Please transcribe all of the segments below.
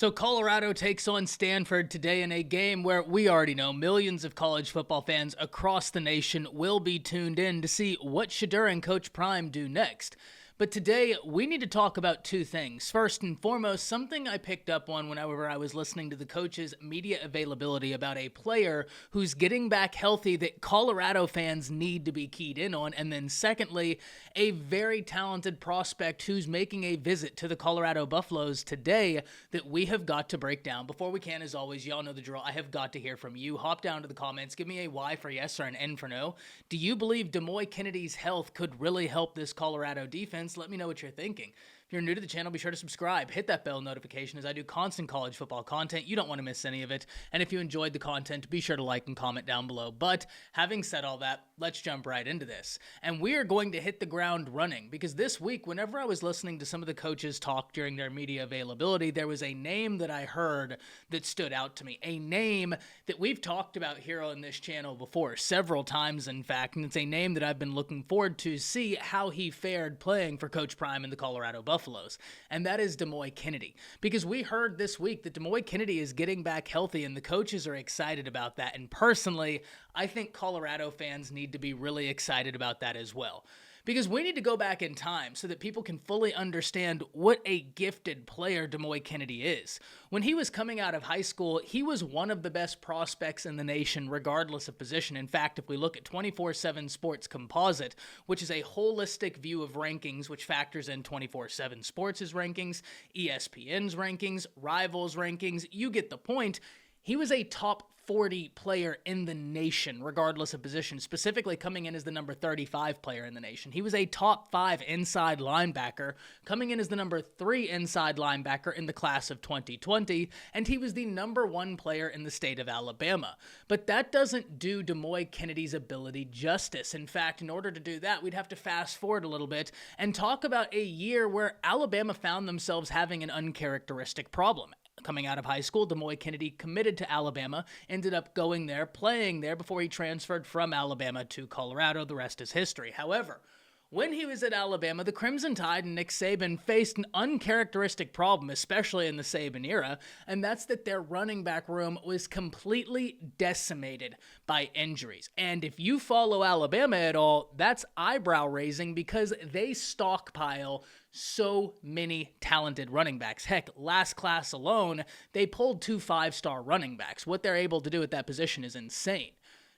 So Colorado takes on Stanford today in a game where we already know millions of college football fans across the nation will be tuned in to see what Shedeur and Coach Prime do next. But today, we need to talk about two things. First and foremost, something I picked up on whenever I was listening to the coach's media availability about a player who's getting back healthy that Colorado fans need to be keyed in on. And then secondly, a very talented prospect who's making a visit to the Colorado Buffaloes today that we have got to break down. Before we can, as always, y'all know the drill. I have got to hear from you. Hop down to the comments. Give me a Y for yes or an N for no. Do you believe Demouy Kennedy's health could really help this Colorado defense? Let me know what you're thinking. If you're new to the channel, be sure to subscribe. Hit that bell notification as I do constant college football content. You don't want to miss any of it. And if you enjoyed the content, be sure to like and comment down below. But having said all that, let's jump right into this. And we are going to hit the ground running because this week, whenever I was listening to some of the coaches talk during their media availability, there was a name that I heard that stood out to me. A name that we've talked about here on this channel before, several times in fact, and it's a name that I've been looking forward to see how he fared playing for Coach Prime and the Colorado Buffaloes, and that is Demouy Kennedy. Because we heard this week that Demouy Kennedy is getting back healthy, and the coaches are excited about that, and personally, I think Colorado fans need to be really excited about that as well. Because we need to go back in time so that people can fully understand what a gifted player Demouy Kennedy is. When he was coming out of high school, he was one of the best prospects in the nation, regardless of position. In fact, if we look at 24/7 Sports Composite, which is a holistic view of rankings, which factors in 24/7 Sports' rankings, ESPN's rankings, Rivals rankings, you get the point. He was a top 40 player in the nation, regardless of position, specifically coming in as the number 35 player in the nation. He was a top 5 inside linebacker, coming in as the number 3 inside linebacker in the class of 2020, and he was the number 1 player in the state of Alabama. But that doesn't do Demouy Kennedy's ability justice. In fact, in order to do that, we'd have to fast forward a little bit and talk about a year where Alabama found themselves having an uncharacteristic problem. Coming out of high school, Demouy Kennedy committed to Alabama, ended up going there, playing there before he transferred from Alabama to Colorado. The rest is history. However, when he was at Alabama, the Crimson Tide and Nick Saban faced an uncharacteristic problem, especially in the Saban era, and that's that their running back room was completely decimated by injuries. And if you follow Alabama at all, that's eyebrow-raising because they stockpile so many talented running backs. Heck, last class alone, they pulled 2 5-star running backs. What they're able to do at that position is insane.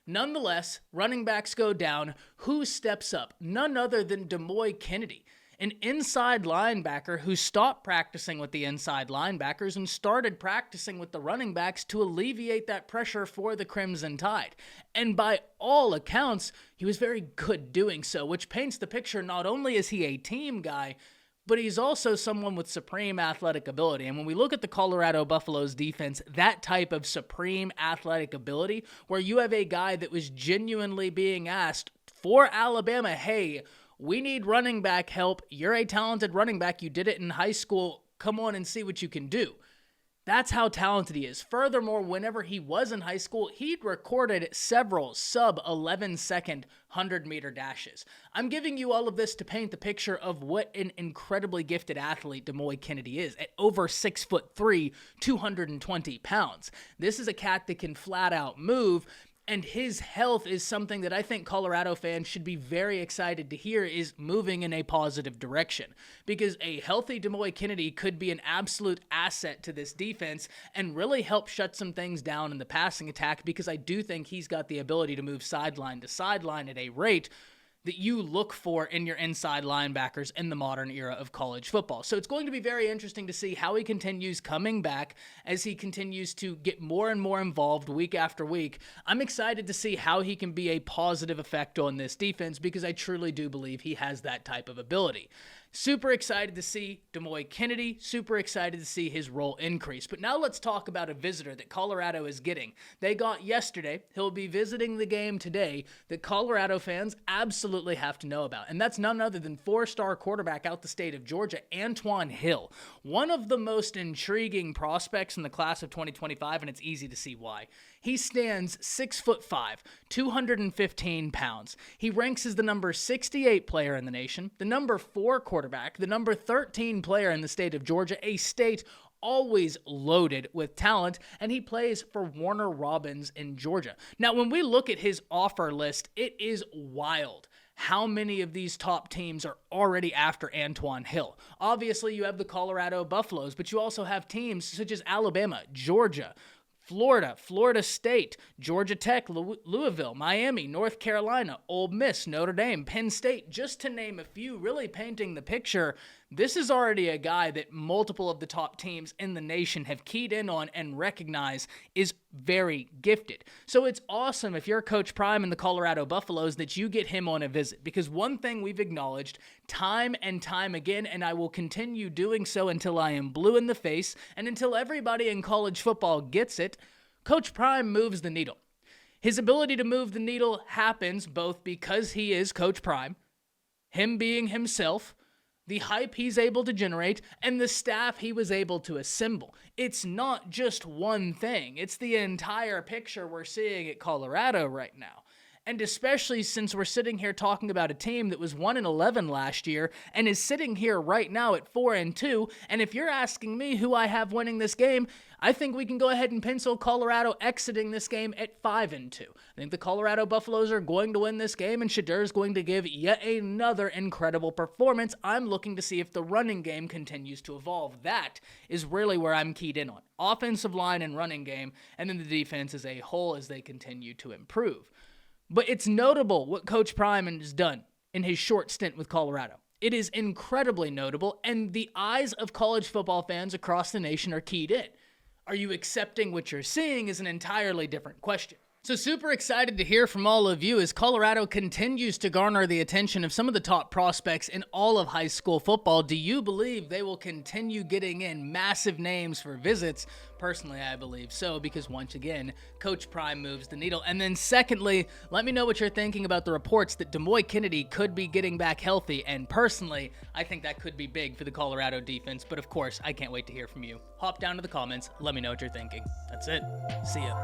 Nonetheless, running backs go down. Who steps up? None other than Demouy Kennedy, an inside linebacker who stopped practicing with the inside linebackers and started practicing with the running backs to alleviate that pressure for the Crimson Tide. And by all accounts, he was very good doing so, which paints the picture not only is he a team guy, but he's also someone with supreme athletic ability. And when we look at the Colorado Buffaloes defense, that type of supreme athletic ability, where you have a guy that was genuinely being asked for Alabama, hey, we need running back help. You're a talented running back. You did it in high school. Come on and see what you can do. That's how talented he is. Furthermore, whenever he was in high school, he'd recorded several sub-11-second 100-meter dashes. I'm giving you all of this to paint the picture of what an incredibly gifted athlete Demouy Kennedy is at over 6'3", 220 pounds. This is a cat that can flat out move, and his health is something that I think Colorado fans should be very excited to hear is moving in a positive direction. Because a healthy Demouy Kennedy could be an absolute asset to this defense and really help shut some things down in the passing attack, because I do think he's got the ability to move sideline to sideline at a rate that you look for in your inside linebackers in the modern era of college football. So it's going to be very interesting to see how he continues coming back as he continues to get more and more involved week after week. I'm excited to see how he can be a positive effect on this defense because I truly do believe he has that type of ability. Super excited to see Demouy Kennedy, super excited to see his role increase. But now let's talk about a visitor that Colorado is getting. They got yesterday, he'll be visiting the game today, that Colorado fans absolutely have to know about. And that's none other than 4-star quarterback out the state of Georgia, Antwann Hill. One of the most intriguing prospects in the class of 2025, and it's easy to see why. He stands 6'5", 215 pounds. He ranks as the number 68 player in the nation, the number 4 quarterback, the number 13 player in the state of Georgia, a state always loaded with talent, and he plays for Warner Robins in Georgia. Now, when we look at his offer list, it is wild how many of these top teams are already after Antwann Hill. Obviously, you have the Colorado Buffaloes, but you also have teams such as Alabama, Georgia, Florida, Florida State, Georgia Tech, Louisville, Miami, North Carolina, Ole Miss, Notre Dame, Penn State, just to name a few, really painting the picture. This is already a guy that multiple of the top teams in the nation have keyed in on and recognize is very gifted. So it's awesome if you're Coach Prime and the Colorado Buffaloes that you get him on a visit, because one thing we've acknowledged time and time again, and I will continue doing so until I am blue in the face and until everybody in college football gets it, Coach Prime moves the needle. His ability to move the needle happens both because he is Coach Prime, him being himself, the hype he's able to generate, and the staff he was able to assemble. It's not just one thing. It's the entire picture we're seeing at Colorado right now. And especially since we're sitting here talking about a team that was 1-11 last year and is sitting here right now at 4-2. And if you're asking me who I have winning this game, I think we can go ahead and pencil Colorado exiting this game at 5-2. I think the Colorado Buffaloes are going to win this game, and Shedeur is going to give yet another incredible performance. I'm looking to see if the running game continues to evolve. That is really where I'm keyed in on. Offensive line and running game, and then the defense as a whole as they continue to improve. But it's notable what Coach Prime has done in his short stint with Colorado. It is incredibly notable, and the eyes of college football fans across the nation are keyed in. Are you accepting what you're seeing is an entirely different question. So super excited to hear from all of you as Colorado continues to garner the attention of some of the top prospects in all of high school football. Do you believe they will continue getting in massive names for visits? Personally, I believe so, because once again, Coach Prime moves the needle. And then secondly, let me know what you're thinking about the reports that Demouy Kennedy could be getting back healthy. And personally, I think that could be big for the Colorado defense. But of course, I can't wait to hear from you. Hop down to the comments. Let me know what you're thinking. That's it. See ya.